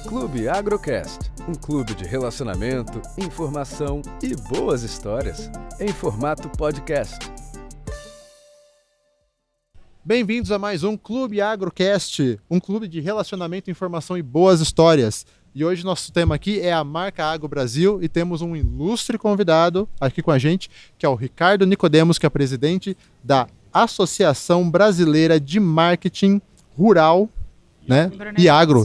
Clube Agrocast, um clube de relacionamento, informação e boas histórias, em formato podcast. Bem-vindos a mais um Clube Agrocast, um clube de relacionamento, informação e boas histórias. E hoje nosso tema aqui é a marca Agro Brasil e temos um ilustre convidado aqui com a gente, que é o Ricardo Nicodemos, que é presidente da Associação Brasileira de Marketing Rural, né? E Agro,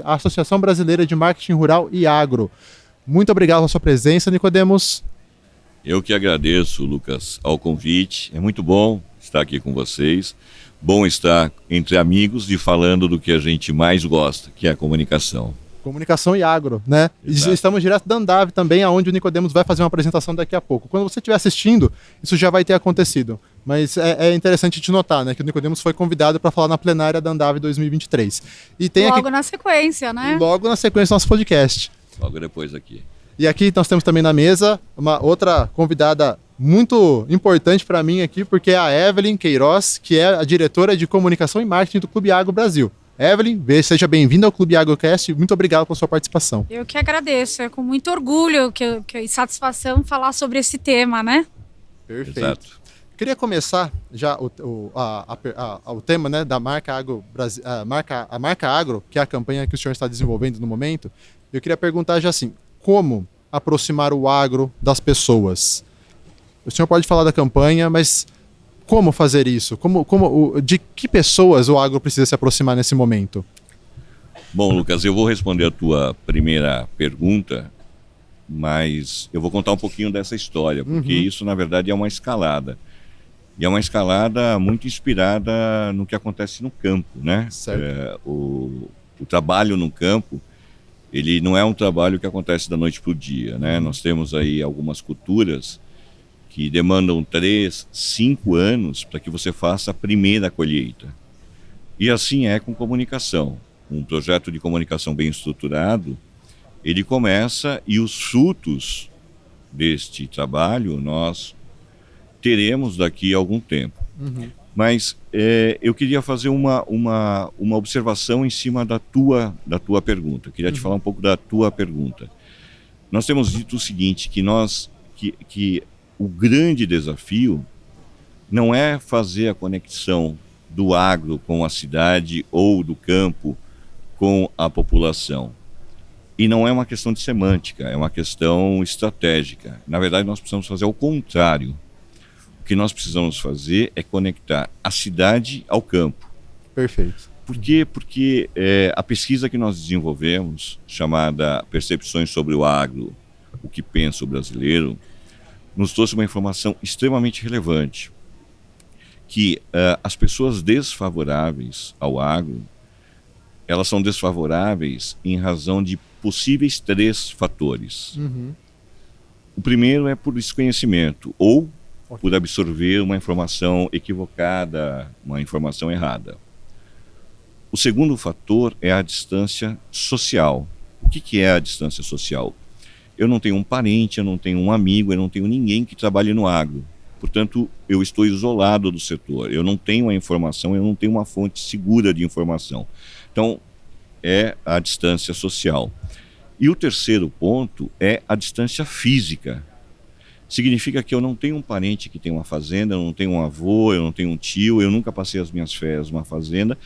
a Associação Brasileira de Marketing Rural e Agro. Muito obrigado pela sua presença, Nicodemos. Eu que agradeço, Lucas, ao convite. É muito bom estar aqui com vocês. Bom estar entre amigos e falando do que a gente mais gosta, que é a comunicação. Comunicação e agro, né? Exato. Estamos direto da Andave também, aonde o Nicodemos vai fazer uma apresentação daqui a pouco. Quando você estiver assistindo, isso já vai ter acontecido. Mas é interessante te notar, né? Que o Nicodemos foi convidado para falar na plenária da Andave 2023. E tem logo aqui, na sequência, né? logo na sequência do nosso podcast. Logo depois aqui. E aqui nós temos também na mesa uma outra convidada muito importante para mim aqui, porque é a Evelyn Queiroz, que é a diretora de comunicação e marketing do Clube Agro Brasil. Evelyn, seja bem-vinda ao Clube Agrocast e muito obrigado pela sua participação. Eu que agradeço, é com muito orgulho e satisfação falar sobre esse tema, né? Perfeito. Exato. Queria começar já o tema, né, da marca Agro Brasil, a marca Agro, que é a campanha que o senhor está desenvolvendo no momento. Eu queria perguntar já assim, como aproximar o agro das pessoas? O senhor pode falar da campanha, mas como fazer isso? De que pessoas o agro precisa se aproximar nesse momento? Bom, Lucas, eu vou responder a tua primeira pergunta, mas eu vou contar um pouquinho dessa história, porque isso, na verdade, é uma escalada. E é uma escalada muito inspirada no que acontece no campo, né? Certo. O trabalho no campo, ele não é um trabalho que acontece da noite para o dia, né? Nós temos aí algumas culturas que demandam 3, 5 anos para que você faça a primeira colheita. E assim é com comunicação. Um projeto de comunicação bem estruturado, ele começa e os frutos deste trabalho nós teremos daqui a algum tempo. Mas eu queria fazer uma observação em cima da tua pergunta. Eu queria te falar um pouco da tua pergunta. Nós temos dito o seguinte, que o grande desafio não é fazer a conexão do agro com a cidade ou do campo com a população. E não é uma questão de semântica, é uma questão estratégica. Na verdade, nós precisamos fazer o contrário. O que nós precisamos fazer é conectar a cidade ao campo. Perfeito. Por quê? Porque a pesquisa que nós desenvolvemos, chamada Percepções sobre o Agro, o que pensa o brasileiro, nos trouxe uma informação extremamente relevante, que as pessoas desfavoráveis ao agro, elas são desfavoráveis em razão de possíveis 3 fatores. O primeiro é por desconhecimento, ou por absorver uma informação equivocada, uma informação errada. O segundo fator é a distância social. O que é a distância social? Eu não tenho um parente, eu não tenho um amigo, eu não tenho ninguém que trabalhe no agro. Portanto, eu estou isolado do setor. Eu não tenho a informação, eu não tenho uma fonte segura de informação. Então, é a distância social. E o terceiro ponto é a distância física. Significa que eu não tenho um parente que tem uma fazenda, eu não tenho um avô, eu não tenho um tio, eu nunca passei as minhas férias numa fazenda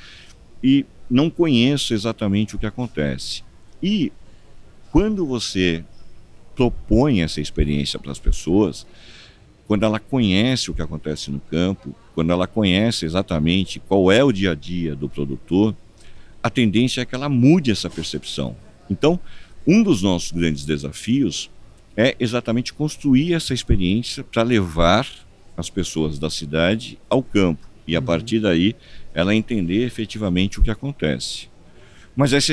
e não conheço exatamente o que acontece. E quando você propõe essa experiência para as pessoas, quando ela conhece o que acontece no campo, quando ela conhece exatamente qual é o dia a dia do produtor, a tendência é que ela mude essa percepção. Então, um dos nossos grandes desafios é exatamente construir essa experiência para levar as pessoas da cidade ao campo e a partir daí ela entender efetivamente o que acontece. Mas essa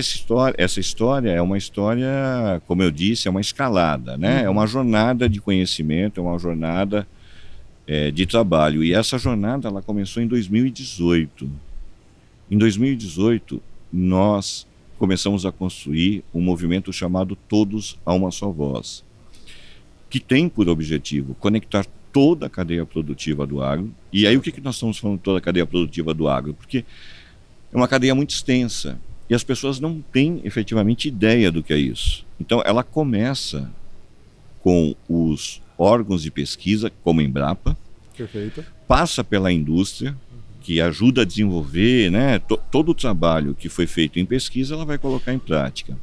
história é uma história, como eu disse, é uma escalada, né? É uma jornada de conhecimento, é uma jornada de trabalho. E essa jornada ela começou em 2018. Em 2018, nós começamos a construir um movimento chamado Todos a uma Só Voz, que tem por objetivo conectar toda a cadeia produtiva do agro. E aí o que nós estamos falando de toda a cadeia produtiva do agro? Porque é uma cadeia muito extensa. E as pessoas não têm efetivamente ideia do que é isso. Então, ela começa com os órgãos de pesquisa, como a Embrapa, Perfeito. passa pela indústria, que ajuda a desenvolver, né, todo o trabalho que foi feito em pesquisa, ela vai colocar em prática.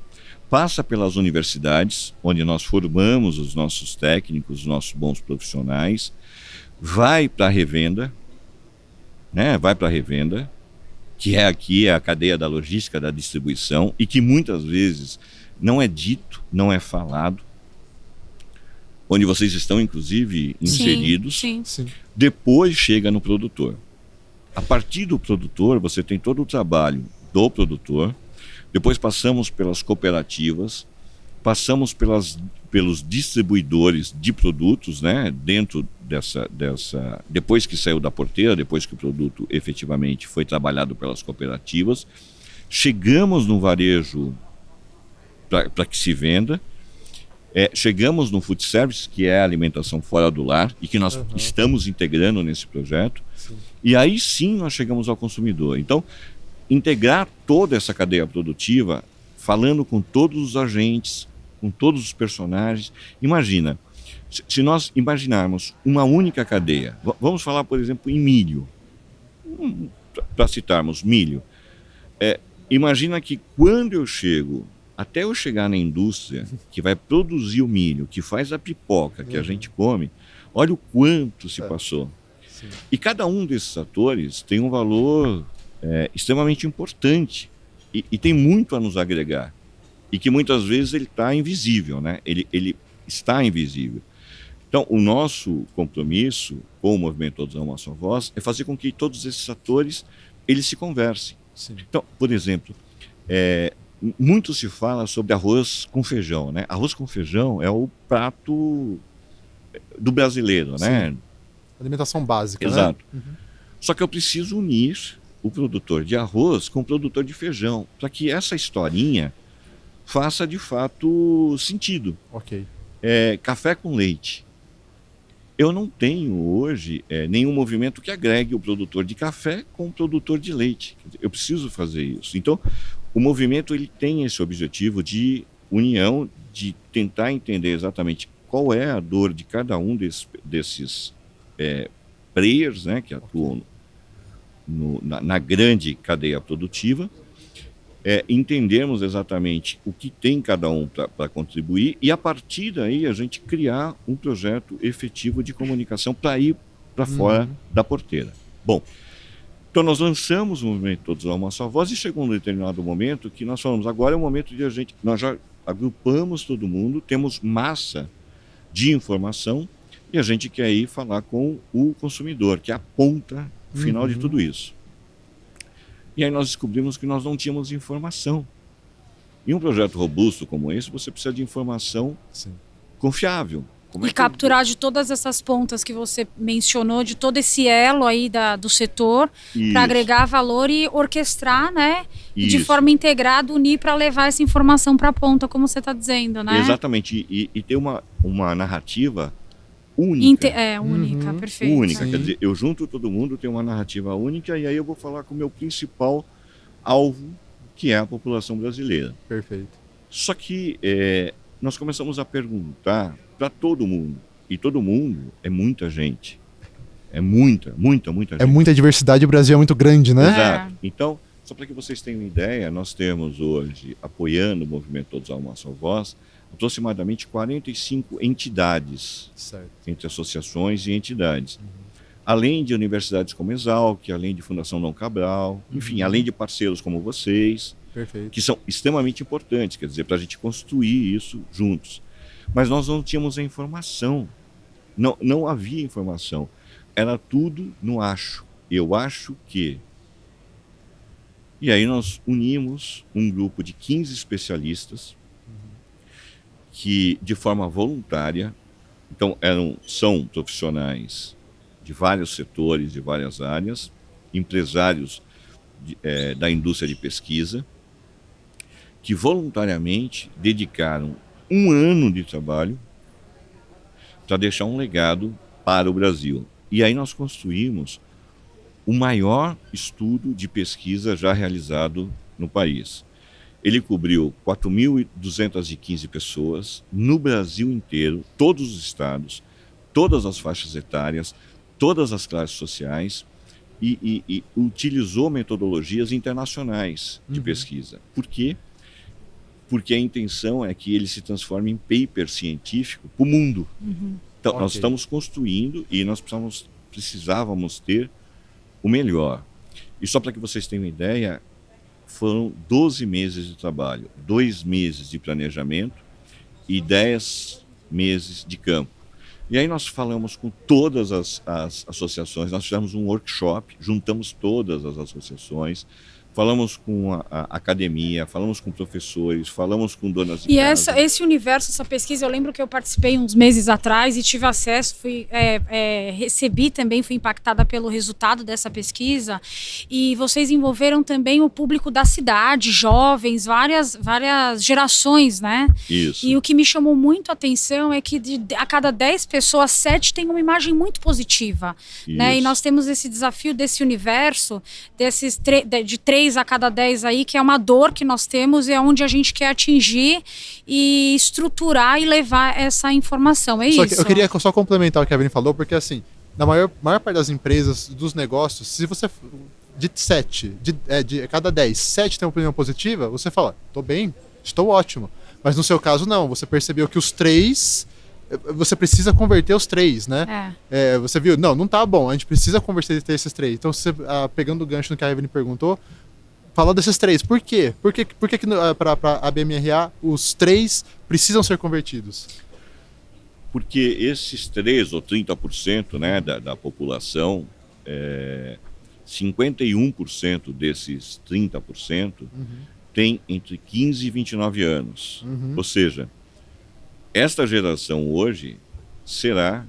Passa pelas universidades, onde nós formamos os nossos técnicos, os nossos bons profissionais, vai para a revenda, né, vai para a revenda, que é aqui a cadeia da logística, da distribuição, e que muitas vezes não é dito, não é falado, onde vocês estão, inclusive, inseridos. Sim. Sim. Depois chega no produtor. A partir do produtor, você tem todo o trabalho do produtor, depois passamos pelas cooperativas, passamos pelos distribuidores de produtos, né, dentro dessa, depois que saiu da porteira, depois que o produto efetivamente foi trabalhado pelas cooperativas, chegamos no varejo para que se venda, chegamos no food service, que é a alimentação fora do lar, e que nós estamos integrando nesse projeto, Sim. e aí sim nós chegamos ao consumidor. Então, integrar toda essa cadeia produtiva, falando com todos os agentes, com todos os personagens. Imagina, se nós imaginarmos uma única cadeia, vamos falar, por exemplo, em milho, para citarmos milho, imagina que quando eu chego, até eu chegar na indústria que vai produzir o milho, que faz a pipoca que a gente come, olha o quanto se passou. Sim. E cada um desses atores tem um valor extremamente importante e tem muito a nos agregar. E que muitas vezes ele está invisível, né? Ele está invisível. Então, o nosso compromisso com o Movimento Todos a Uma Só Voz é fazer com que todos esses atores eles se conversem. Sim. Então, por exemplo, muito se fala sobre arroz com feijão, né? Arroz com feijão é o prato do brasileiro, né? Sim. Alimentação básica, Exato. né? Uhum. Só que eu preciso unir o produtor de arroz com o produtor de feijão, para que essa historinha faça de fato sentido. Ok. Café com leite. Eu não tenho hoje nenhum movimento que agregue o produtor de café com o produtor de leite. Quer dizer, eu preciso fazer isso. Então, o movimento ele tem esse objetivo de união, de tentar entender exatamente qual é a dor de cada um desses players, né, que atuam na grande cadeia produtiva, entendermos exatamente o que tem cada um para contribuir e, a partir daí, a gente criar um projeto efetivo de comunicação para ir para fora da porteira. Bom, então nós lançamos o Movimento Todos a Uma Só Voz e chegou um determinado momento que nós falamos, agora é o momento de a gente... Nós já agrupamos todo mundo, temos massa de informação e a gente quer ir falar com o consumidor, que é a ponta final de tudo isso. E aí nós descobrimos que nós não tínhamos informação. Em um projeto robusto como esse, você precisa de informação confiável. E capturar de todas essas pontas que você mencionou, de todo esse elo aí do setor, para agregar valor e orquestrar, né? E de forma integrada, unir para levar essa informação para a ponta, como você está dizendo, né? Exatamente. E ter uma narrativa única. Única, perfeito. Única, quer dizer, eu junto todo mundo, tenho uma narrativa única e aí eu vou falar com o meu principal alvo, que é a população brasileira. Perfeito. Só que nós começamos a perguntar para todo mundo, e todo mundo é muita gente. É muita gente. É muita diversidade, o Brasil é muito grande, né? Exato. Então, só para que vocês tenham uma ideia, nós temos hoje, apoiando o Movimento Todos a Uma Só Voz, aproximadamente 45 entidades, Certo. entre associações e entidades. Além de universidades como Exalc, além de Fundação Dom Cabral, enfim, além de parceiros como vocês, Perfeito. que são extremamente importantes, quer dizer, para a gente construir isso juntos. Mas nós não tínhamos a informação, não havia informação, era tudo no acho. Eu acho que... E aí nós unimos um grupo de 15 especialistas que, de forma voluntária, então são profissionais de vários setores, de várias áreas, empresários da indústria de pesquisa, que voluntariamente dedicaram um ano de trabalho para deixar um legado para o Brasil. E aí nós construímos o maior estudo de pesquisa já realizado no país. Ele cobriu 4.215 pessoas no Brasil inteiro, todos os estados, todas as faixas etárias, todas as classes sociais, e utilizou metodologias internacionais de pesquisa. Por quê? Porque a intenção é que ele se transforme em paper científico para o mundo. Então, nós estamos construindo e nós precisávamos ter o melhor. E só para que vocês tenham uma ideia, foram 12 meses de trabalho, 2 meses de planejamento e 10 meses de campo. E aí nós falamos com todas as associações, nós fizemos um workshop, juntamos todas as associações, falamos com a academia, falamos com professores, falamos com donas de casa. E esse universo, essa pesquisa, eu lembro que eu participei uns meses atrás e tive acesso, recebi também, fui impactada pelo resultado dessa pesquisa. E vocês envolveram também o público da cidade, jovens, várias gerações, né? Isso. E o que me chamou muito a atenção é que a cada 10 pessoas, 7 têm uma imagem muito positiva. Né? E nós temos esse desafio desse universo, de 3 a cada 10 aí, que é uma dor que nós temos e é onde a gente quer atingir e estruturar e levar essa informação. É isso. Eu queria só complementar o que a Evelyn falou, porque assim, na maior parte das empresas, dos negócios, se você de cada 10, 7 tem uma opinião positiva, você fala, tô bem, estou ótimo. Mas no seu caso não, você percebeu que os 3, você precisa converter os 3, né? Você viu, não tá bom, a gente precisa converter esses 3. Então, você, pegando o gancho no que a Evelyn perguntou, fala desses 3, por quê? Por que para a BMRA os 3 precisam ser convertidos? Porque esses 3 ou 30%, né, da população, 51% desses 30% tem entre 15 e 29 anos. Ou seja, esta geração hoje será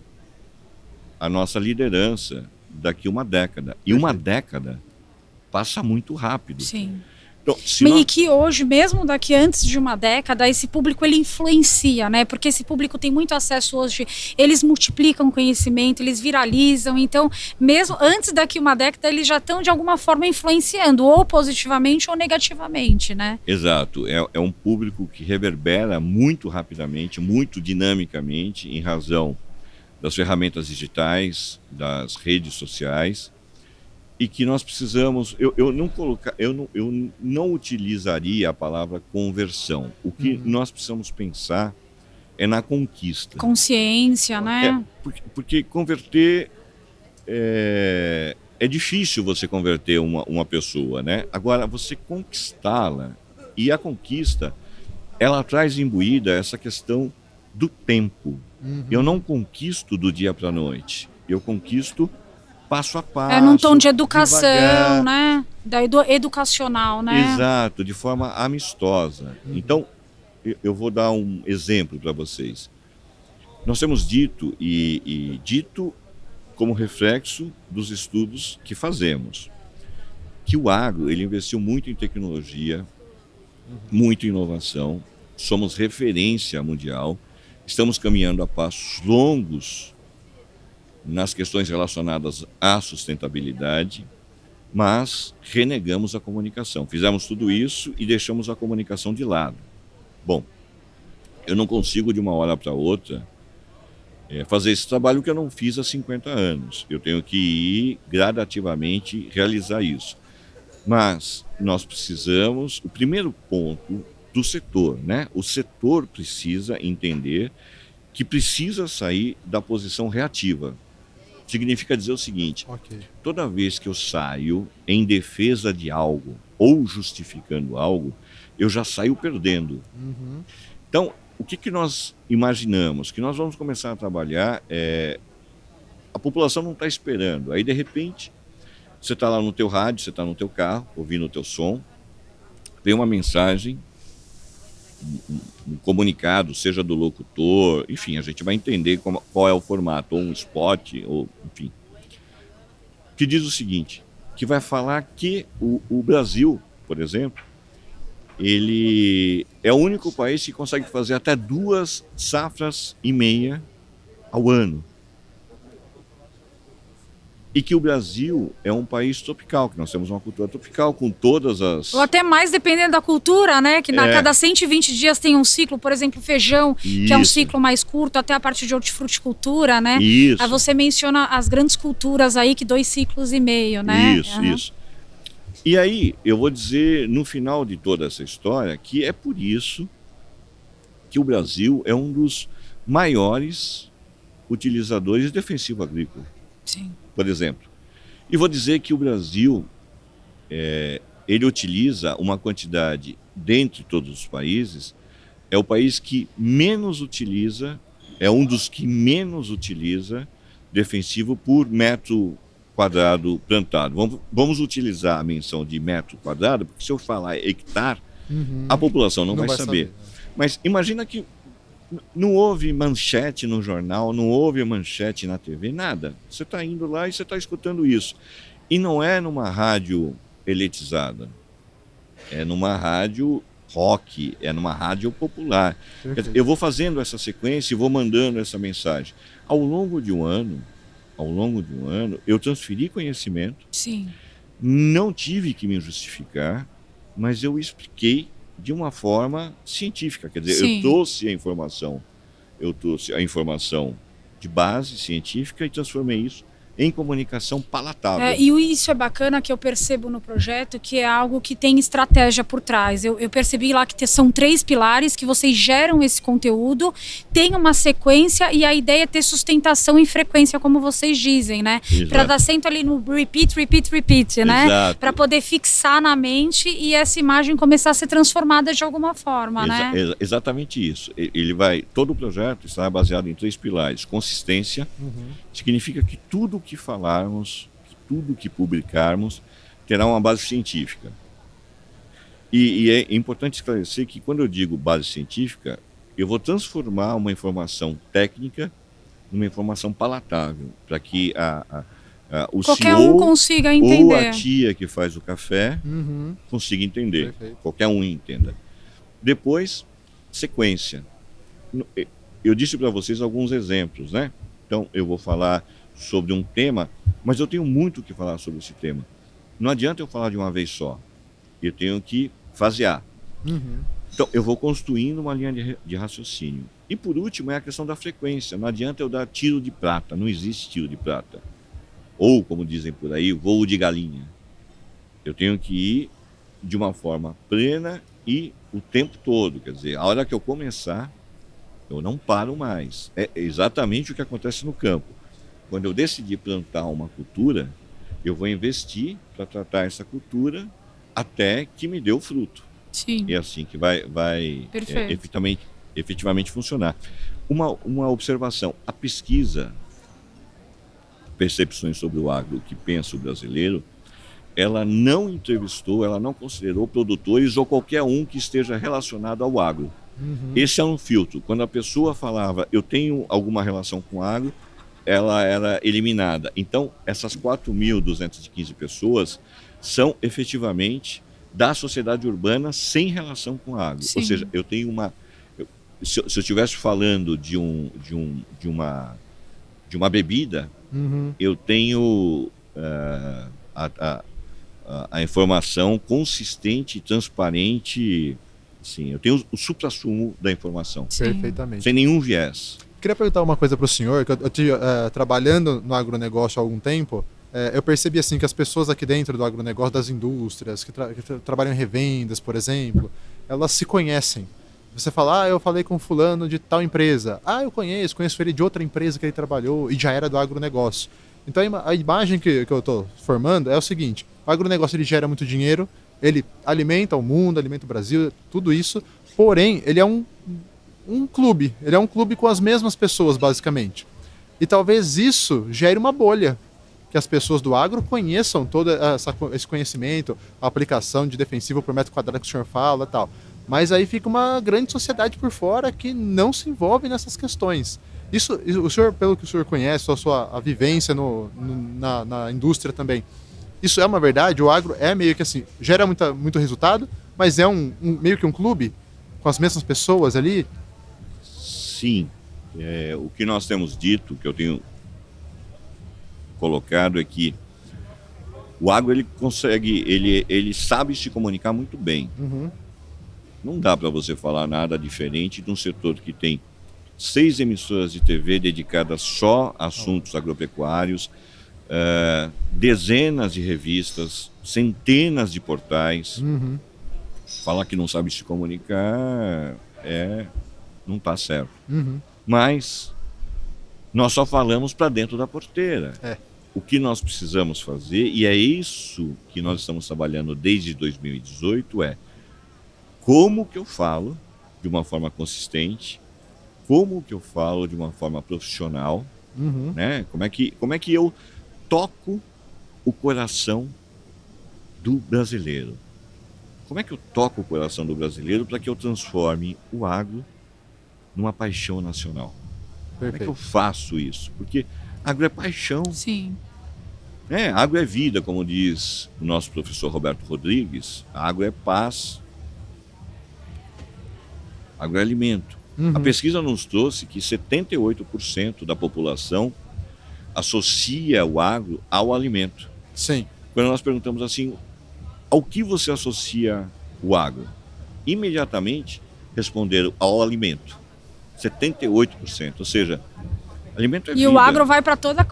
a nossa liderança daqui uma década. E uma década passa muito rápido. Sim. Então, E que hoje, mesmo daqui antes de uma década, esse público ele influencia, né? Porque esse público tem muito acesso hoje, eles multiplicam conhecimento, eles viralizam, então, mesmo antes daqui uma década, eles já estão de alguma forma influenciando, ou positivamente ou negativamente, né? Exato, é um público que reverbera muito rapidamente, muito dinamicamente, em razão das ferramentas digitais, das redes sociais, e que nós precisamos, eu não utilizaria a palavra conversão. O que nós precisamos pensar é na conquista. Consciência, né? Porque converter é difícil você converter uma pessoa, né? Agora, você conquistá-la, e a conquista, ela traz imbuída essa questão do tempo. Eu não conquisto do dia para a noite, eu conquisto passo a passo. Num tom de educação, devagar. né? Educacional, né? Exato, de forma amistosa. Então, eu vou dar um exemplo para vocês. Nós temos dito, e dito como reflexo dos estudos que fazemos, que o agro, ele investiu muito em tecnologia, muito em inovação, somos referência mundial, estamos caminhando a passos longos nas questões relacionadas à sustentabilidade, mas renegamos a comunicação. Fizemos tudo isso e deixamos a comunicação de lado. Bom, eu não consigo de uma hora para outra fazer esse trabalho que eu não fiz há 50 anos. Eu tenho que ir gradativamente realizar isso. Mas nós precisamos, o primeiro ponto do setor, né? O setor precisa entender que precisa sair da posição reativa. Significa dizer o seguinte, toda vez que eu saio em defesa de algo ou justificando algo, eu já saio perdendo. Então, o que nós imaginamos? Que nós vamos começar a trabalhar, a população não está esperando. Aí, de repente, você está lá no teu rádio, você está no teu carro, ouvindo o teu som, vem uma mensagem, um comunicado, seja do locutor, enfim, a gente vai entender qual é o formato, ou um spot, ou enfim, que diz o seguinte, que vai falar que o Brasil, por exemplo, ele é o único país que consegue fazer até 2 safras e meia ao ano. E que o Brasil é um país tropical, que nós temos uma cultura tropical com todas as... Ou até mais dependendo da cultura, né? Que cada 120 dias tem um ciclo, por exemplo, feijão, que é um ciclo mais curto, até a parte de hortifruticultura, né? Isso. Aí você menciona as grandes culturas aí, que 2 ciclos e meio, né? Isso. E aí, eu vou dizer, no final de toda essa história, que é por isso que o Brasil é um dos maiores utilizadores de defensivo agrícola. Sim. Por exemplo. E vou dizer que o Brasil, ele utiliza uma quantidade, dentre todos os países, é o país que menos utiliza, é um dos que menos utiliza defensivo por metro quadrado plantado. Vamos utilizar a menção de metro quadrado, porque se eu falar hectare, a população não vai saber. Mas imagina que não houve manchete no jornal, não houve manchete na TV, nada. Você está indo lá e você está escutando isso. E não é numa rádio eletizada, é numa rádio rock, é numa rádio popular. Eu vou fazendo essa sequência e vou mandando essa mensagem. Ao longo de um ano, eu transferi conhecimento. Sim. Não tive que me justificar, mas eu expliquei de uma forma científica, quer dizer, Sim. eu trouxe a informação de base científica e transformei isso em comunicação palatável. E isso é bacana, que eu percebo no projeto, que é algo que tem estratégia por trás. Eu percebi lá que são 3 pilares, que vocês geram esse conteúdo, tem uma sequência e a ideia é ter sustentação e frequência, como vocês dizem, né? Para dar acento ali no repeat, né? Para poder fixar na mente e essa imagem começar a ser transformada de alguma forma, né? Exatamente isso. Todo o projeto está baseado em 3 pilares. Consistência, significa que tudo que falarmos, tudo que publicarmos, terá uma base científica. E é importante esclarecer que quando eu digo base científica, eu vou transformar uma informação técnica numa informação palatável, para que o qualquer CEO consiga entender. Ou a tia que faz o café consiga entender. Perfeito. Qualquer um entenda. Depois, sequência. Eu disse para vocês alguns exemplos, né? Então, eu vou falar sobre um tema, mas eu tenho muito o que falar sobre esse tema. Não adianta eu falar de uma vez só. Eu tenho que fasear. Então, eu vou construindo uma linha de raciocínio. E, por último, é a questão da frequência. Não adianta eu dar tiro de prata. Não existe tiro de prata. Ou, como dizem por aí, voo de galinha. Eu tenho que ir de uma forma plena e o tempo todo. Quer dizer, a hora que eu começar, eu não paro mais. É exatamente o que acontece no campo. Quando eu decidir plantar uma cultura, eu vou investir para tratar essa cultura até que me dê o fruto. Sim. É assim que vai efetivamente funcionar. Uma observação, a pesquisa Percepções sobre o Agro, que pensa o brasileiro, ela não entrevistou, ela não considerou produtores ou qualquer um que esteja relacionado ao agro. Esse é um filtro. Quando a pessoa falava, eu tenho alguma relação com o agro, ela era eliminada. Então, essas 4.215 pessoas são efetivamente da sociedade urbana sem relação com o agro. Sim. Ou seja, eu tenho se eu estivesse falando de uma bebida, eu tenho a informação consistente e transparente. Sim, eu tenho o suprassumo da informação. Perfeitamente. Sem nenhum viés. Queria perguntar uma coisa para o senhor, que trabalhando no agronegócio há algum tempo, eu percebi assim, que as pessoas aqui dentro do agronegócio, das indústrias, que trabalham em revendas, por exemplo, elas se conhecem. Você fala, eu falei com fulano de tal empresa. Eu conheço ele de outra empresa que ele trabalhou e já era do agronegócio. Então a imagem que eu estou formando é o seguinte: o agronegócio ele gera muito dinheiro, ele alimenta o mundo, alimenta o Brasil, tudo isso, porém ele é um clube, ele é um clube com as mesmas pessoas, basicamente. E talvez isso gere uma bolha, que as pessoas do agro conheçam todo esse conhecimento, a aplicação de defensivo por metro quadrado que o senhor fala e tal. Mas aí fica uma grande sociedade por fora que não se envolve nessas questões. Isso, o senhor, pelo que o senhor conhece, a sua vivência na indústria também, isso é uma verdade? O agro é meio que assim, gera muito resultado, mas é meio que um clube com as mesmas pessoas ali? Sim. O que nós temos dito, que eu tenho colocado é que o agro ele sabe se comunicar muito bem. Não dá para você falar nada diferente de um setor que tem 6 emissoras de TV dedicadas só a assuntos agropecuários, dezenas de revistas, centenas de portais. Falar que não sabe se comunicar não está certo. Mas nós só falamos para dentro da porteira. O que nós precisamos fazer, e é isso que nós estamos trabalhando desde 2018, como que eu falo de uma forma consistente, como que eu falo de uma forma profissional, né? Como é que eu toco o coração do brasileiro? Como é que eu toco o coração do brasileiro para que eu transforme o agro numa paixão nacional? Como é que eu faço isso? Porque agro é paixão. Sim. Agro é vida, como diz o nosso professor Roberto Rodrigues. Agro é paz. Agro é alimento. A pesquisa nos trouxe que 78% da população associa o agro ao alimento. Sim. Quando nós perguntamos assim, ao que você associa o agro? Imediatamente responderam ao alimento. 78%, ou seja, alimento é vida. E o agro vai para toda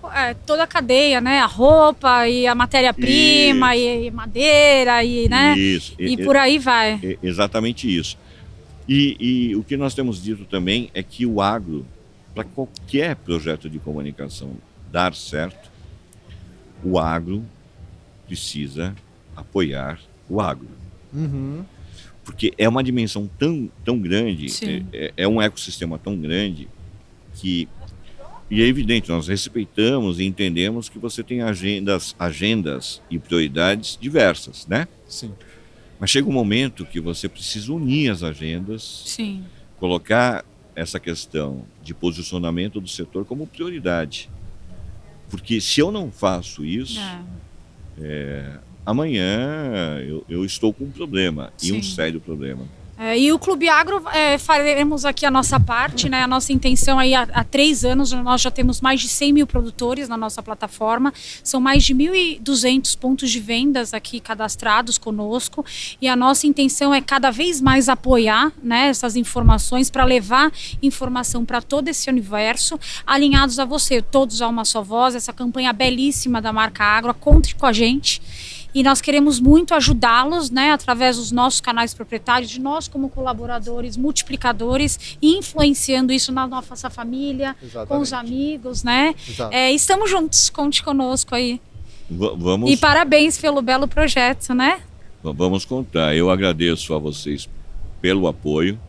a cadeia, né? A roupa e a matéria-prima e madeira né? Isso. E por aí vai. Exatamente isso. E o que nós temos dito também é que o agro, para qualquer projeto de comunicação dar certo, o agro precisa apoiar o agro. Porque é uma dimensão tão grande, é um ecossistema tão grande que... E é evidente, nós respeitamos e entendemos que você tem agendas e prioridades diversas, né? Sim. Mas chega um momento que você precisa unir as agendas, Sim. Colocar essa questão de posicionamento do setor como prioridade. Porque se eu não faço isso, amanhã eu estou com um problema, e um sério problema. E o Clube Agro, faremos aqui a nossa parte, né? A nossa intenção aí há 3 anos, nós já temos mais de 100 mil produtores na nossa plataforma, são mais de 1.200 pontos de vendas aqui cadastrados conosco, e a nossa intenção é cada vez mais apoiar, né, essas informações para levar informação para todo esse universo, alinhados a você, todos a uma só voz, essa campanha belíssima da marca Agro, conte com a gente. E nós queremos muito ajudá-los, né, através dos nossos canais proprietários, de nós como colaboradores, multiplicadores, influenciando isso na nossa família, com os amigos, né? Estamos juntos, conte conosco aí. E parabéns pelo belo projeto, né? Vamos contar. Eu agradeço a vocês pelo apoio,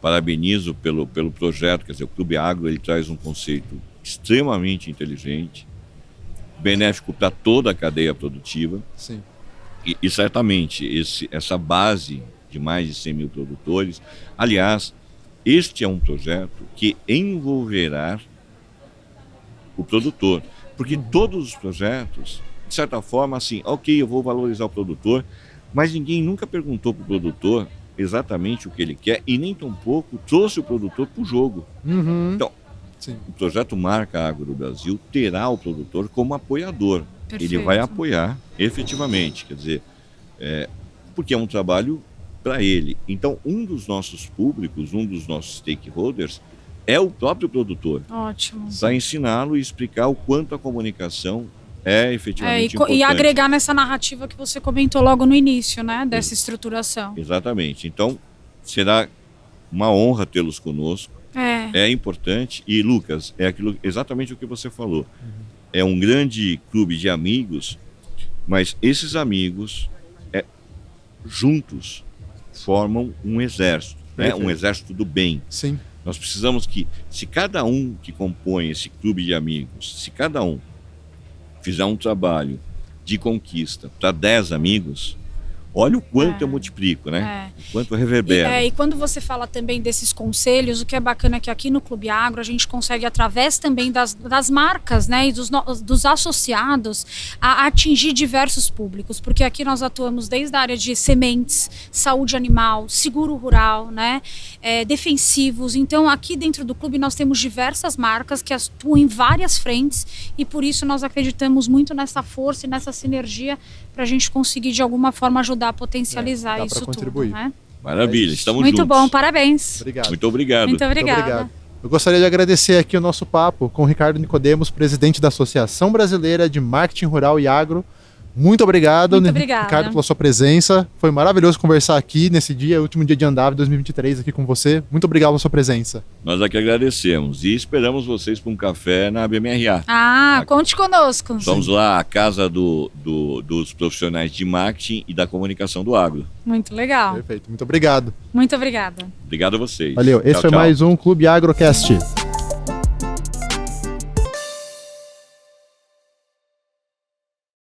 parabenizo pelo projeto, quer dizer, o Clube Agro, ele traz um conceito extremamente inteligente, benéfico para toda a cadeia produtiva. Sim. E certamente essa base de mais de 100 mil produtores, aliás, este é um projeto que envolverá o produtor, porque todos os projetos, de certa forma, assim, ok, eu vou valorizar o produtor, mas ninguém nunca perguntou para o produtor exatamente o que ele quer e nem tampouco trouxe o produtor para o jogo. Então, sim, o projeto Marca Agro do Brasil terá o produtor como apoiador. Perfeito. Ele vai apoiar efetivamente, quer dizer, porque é um trabalho para ele. Então, um dos nossos públicos, um dos nossos stakeholders é o próprio produtor. Ótimo. Para ensiná-lo e explicar o quanto a comunicação é efetivamente importante. E agregar nessa narrativa que você comentou logo no início, né, dessa estruturação. Exatamente. Então, será uma honra tê-los conosco. É importante. E, Lucas, é aquilo, exatamente o que você falou. É um grande clube de amigos, mas esses amigos, juntos, formam um exército, né? Um exército do bem. Sim. Nós precisamos que, se cada um que compõe esse clube de amigos, se cada um fizer um trabalho de conquista para 10 amigos, Olha o quanto eu multiplico, né? O quanto eu reverbero. E quando você fala também desses conselhos, o que é bacana é que aqui no Clube Agro a gente consegue, através também das marcas, né, e dos associados, a atingir diversos públicos, porque aqui nós atuamos desde a área de sementes, saúde animal, seguro rural, né, defensivos. Então aqui dentro do clube nós temos diversas marcas que atuam em várias frentes e por isso nós acreditamos muito nessa força e nessa sinergia para a gente conseguir de alguma forma ajudar a potencializar isso tudo, né? Maravilha, estamos muito juntos. Muito bom, parabéns. Obrigado. Muito obrigado. Muito obrigada. Muito obrigado. Eu gostaria de agradecer aqui o nosso papo com o Ricardo Nicodemos, presidente da Associação Brasileira de Marketing Rural e Agro. Muito obrigado, Ricardo, pela sua presença. Foi maravilhoso conversar aqui nesse dia, último dia de Andave 2023 aqui com você. Muito obrigado pela sua presença. Nós aqui agradecemos e esperamos vocês para um café na BMRA. Conte conosco. Somos lá a casa dos profissionais de marketing e da comunicação do agro. Muito legal. Perfeito, muito obrigado. Muito obrigada. Obrigado a vocês. Valeu, esse foi mais um Clube Agrocast.